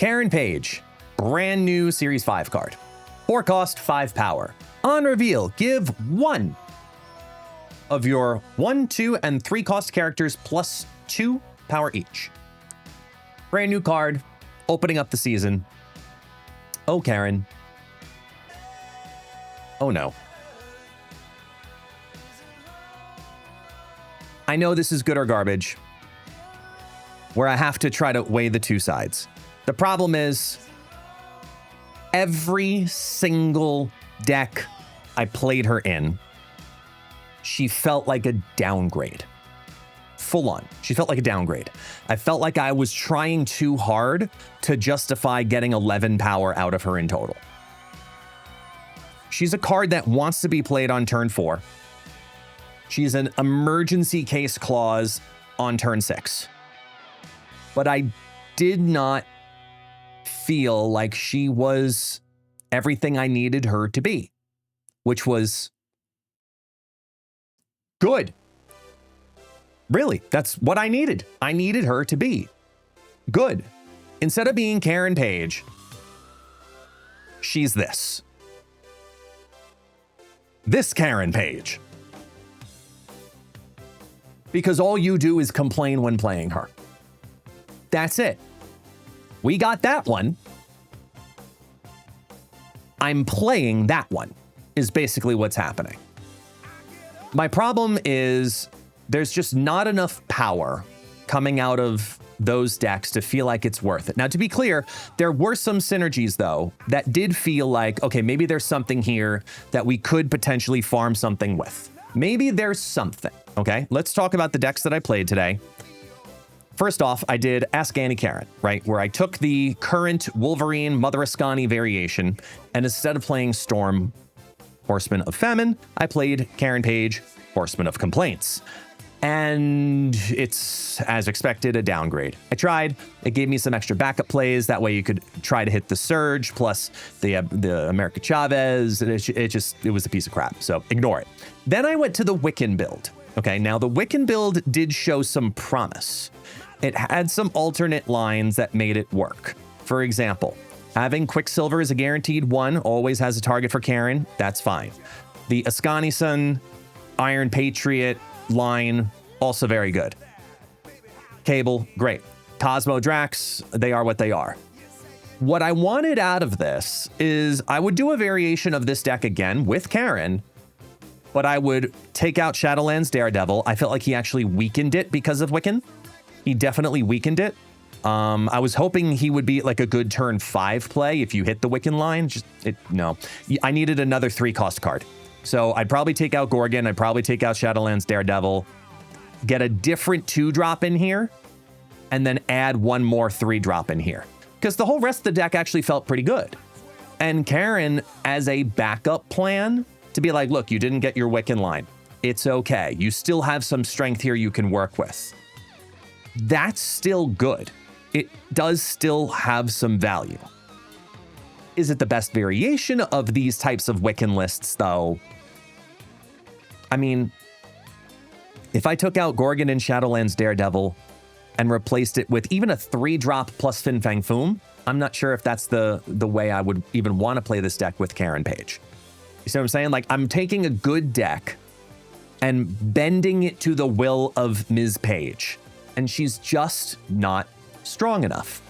Wiccen Page, brand new Series 5 card. 4 cost, 5 power. On reveal, give one of your 1, 2, and 3 cost characters plus 2 power each. Brand new card, opening up the season. Oh, Karen. Oh, no. I know this is good or garbage, where I have to try to weigh the two sides. The problem is, every single deck I played her in, she felt like a downgrade. Full on. She felt like a downgrade. I felt like I was trying too hard to justify getting 11 power out of her in total. She's a card that wants to be played on turn 4. She's an emergency case clause on turn 6. But I did not feel like she was everything I needed her to be, which was good. Really, that's what I needed. I needed her to be good. Instead of being Wiccen Page, she's this. This Wiccen Page. Because all you do is complain when playing her. That's it. We got that one. I'm playing that one, is basically what's happening. My problem is there's just not enough power coming out of those decks to feel like it's worth it. Now, to be clear, there were some synergies, though, that did feel like, okay, maybe there's something here that we could potentially farm something with. Maybe there's something, okay? Let's talk about the decks that I played today. First off, I did Ask Annie Karen, right? Where I took the current Wolverine Mother Ascani variation, and instead of playing Storm Horseman of Famine, I played Wiccen Page Horseman of Complaints. And it's, as expected, a downgrade. I tried. It gave me some extra backup plays. That way you could try to hit the Surge, plus the America Chavez. It was a piece of crap, so ignore it. Then I went to the Wiccan build. Okay, now the Wiccan build did show some promise. It had some alternate lines that made it work. For example, having Quicksilver as a guaranteed 1 always has a target for Karen. That's fine. The Ascani-san Iron Patriot line, also very good. Cable, great. Cosmo Drax, they are what they are. What I wanted out of this is I would do a variation of this deck again with Karen, but I would take out Shadowlands Daredevil. I felt like he actually weakened it because of Wiccen. He definitely weakened it. I was hoping he would be like a good turn 5 play if you hit the Wiccen line. No. I needed another 3-cost card. So I'd probably take out Gorgon. I'd probably take out Shadowlands Daredevil. Get a different 2-drop in here. And then add one more 3-drop in here. Because the whole rest of the deck actually felt pretty good. And Karen, as a backup plan, to be like, look, you didn't get your Wiccen line. It's okay. You still have some strength here you can work with. That's still good. It does still have some value. Is it the best variation of these types of Wiccen lists, though? I mean, if I took out Gorgon and Shadowlands Daredevil and replaced it with even a 3-drop plus Fin Fang Foom, I'm not sure if that's the way I would even want to play this deck with Wiccen Page. You see what I'm saying? Like, I'm taking a good deck and bending it to the will of Ms. Page, and she's just not strong enough.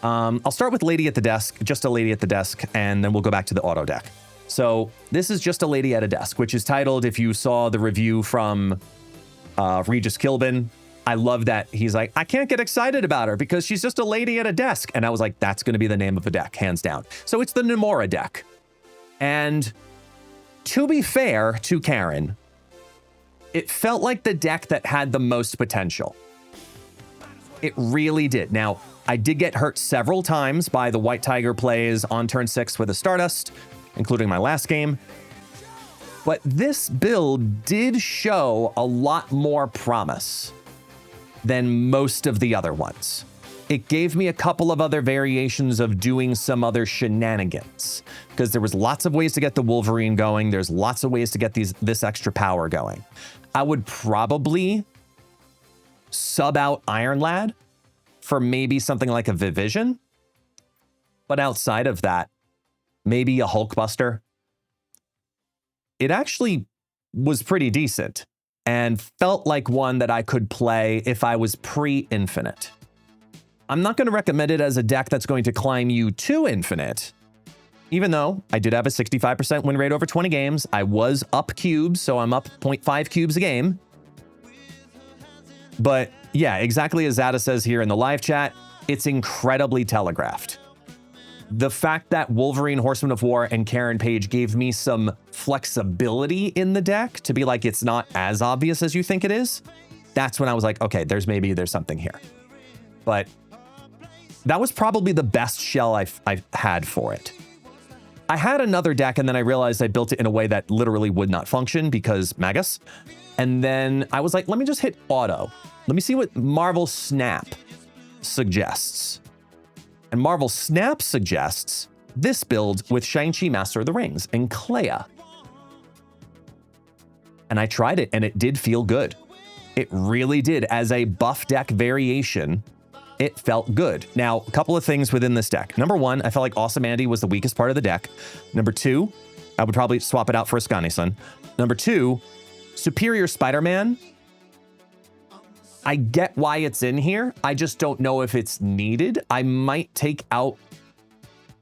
I'll start with Lady at the Desk, just a Lady at the Desk, and then we'll go back to the auto deck. So this is just a Lady at a Desk, which is titled, if you saw the review from Regis Kilbin, I love that he's like, I can't get excited about her because she's just a lady at a desk. And I was like, that's going to be the name of the deck, hands down. So it's the Nomura deck. And to be fair to Karen, it felt like the deck that had the most potential. It really did. Now, I did get hurt several times by the White Tiger plays on turn 6 with a Stardust, including my last game. But this build did show a lot more promise than most of the other ones. It gave me a couple of other variations of doing some other shenanigans, because there was lots of ways to get the Wolverine going. There's lots of ways to get this extra power going. I would probably sub out Iron Lad for maybe something like a Vivision, But outside of that, maybe a Hulkbuster. It actually was pretty decent and felt like one that I could play if I was pre-infinite. I'm not going to recommend it as a deck that's going to climb you to infinite, even though I did have a 65% win rate over 20 games. I was up cubes, so I'm up 0.5 cubes a game. But yeah, exactly as Zada says here in the live chat, it's incredibly telegraphed. The fact that Wolverine, Horseman of War, and Karen Page gave me some flexibility in the deck to be like, it's not as obvious as you think it is. That's when I was like, okay, there's something here. But that was probably the best shell I've had for it. I had another deck, and then I realized I built it in a way that literally would not function because Magus. And then I was like, let me just hit auto. Let me see what Marvel Snap suggests. And Marvel Snap suggests this build with Shang-Chi Master of the Rings and Clea. And I tried it, and it did feel good. It really did. As a buff deck variation, it felt good. Now, a couple of things within this deck. Number one, I felt like Awesome Andy was the weakest part of the deck. Number two, I would probably swap it out for a Skani-san. Number two, Superior Spider-Man. I get why it's in here. I just don't know if it's needed. I might take out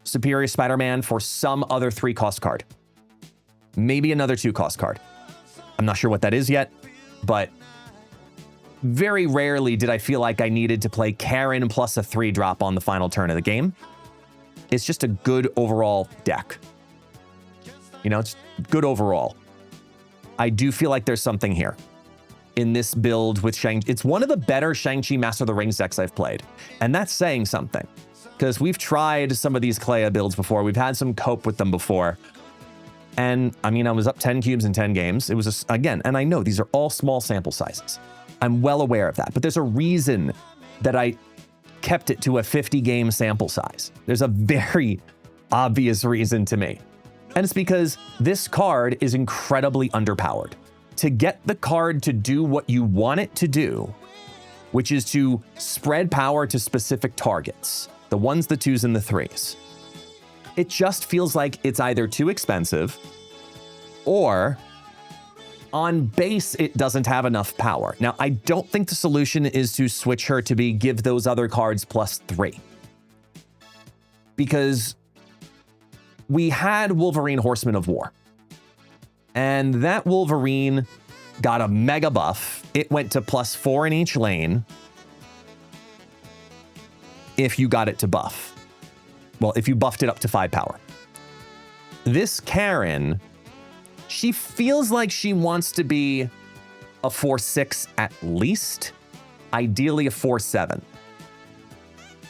Superior Spider-Man for some other 3-cost card. Maybe another 2-cost card. I'm not sure what that is yet, but very rarely did I feel like I needed to play Karen plus a 3-drop on the final turn of the game. It's just a good overall deck. You know, it's good overall. I do feel like there's something here in this build with Shang-Chi. It's one of the better Shang-Chi Master of the Rings decks I've played. And that's saying something, because we've tried some of these Clea builds before. We've had some cope with them before. And I mean, I was up 10 cubes in 10 games. It was, again, and I know these are all small sample sizes. I'm well aware of that, but there's a reason that I kept it to a 50 game sample size. There's a very obvious reason to me. And it's because this card is incredibly underpowered. To get the card to do what you want it to do, which is to spread power to specific targets, the ones, the twos, and the threes, it just feels like it's either too expensive or on base, it doesn't have enough power. Now, I don't think the solution is to switch her to give those other cards +3. Because we had Wolverine, Horseman of War. And that Wolverine got a mega buff. It went to +4 in each lane if you got it to buff. Well, if you buffed it up to 5 power. This Karen, she feels like she wants to be a 4/6 at least, ideally a 4/7.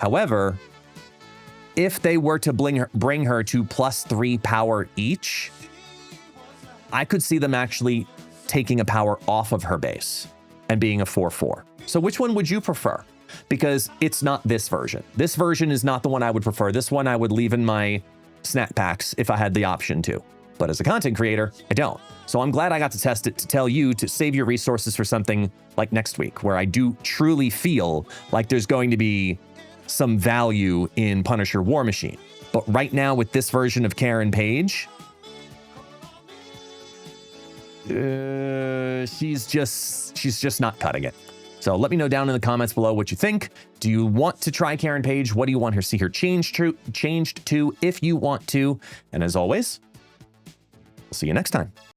However, if they were to bring her to +3 power each, I could see them actually taking a power off of her base and being a 4/4. So which one would you prefer? Because it's not this version. This version is not the one I would prefer. This one I would leave in my snap packs if I had the option to. But as a content creator, I don't. So I'm glad I got to test it to tell you to save your resources for something like next week, where I do truly feel like there's going to be some value in Punisher War Machine. But right now with this version of Karen Page, she's just not cutting it. So let me know down in the comments below what you think. Do you want to try Karen Page? What do you want her to see her changed to if you want to? And as always, we'll see you next time.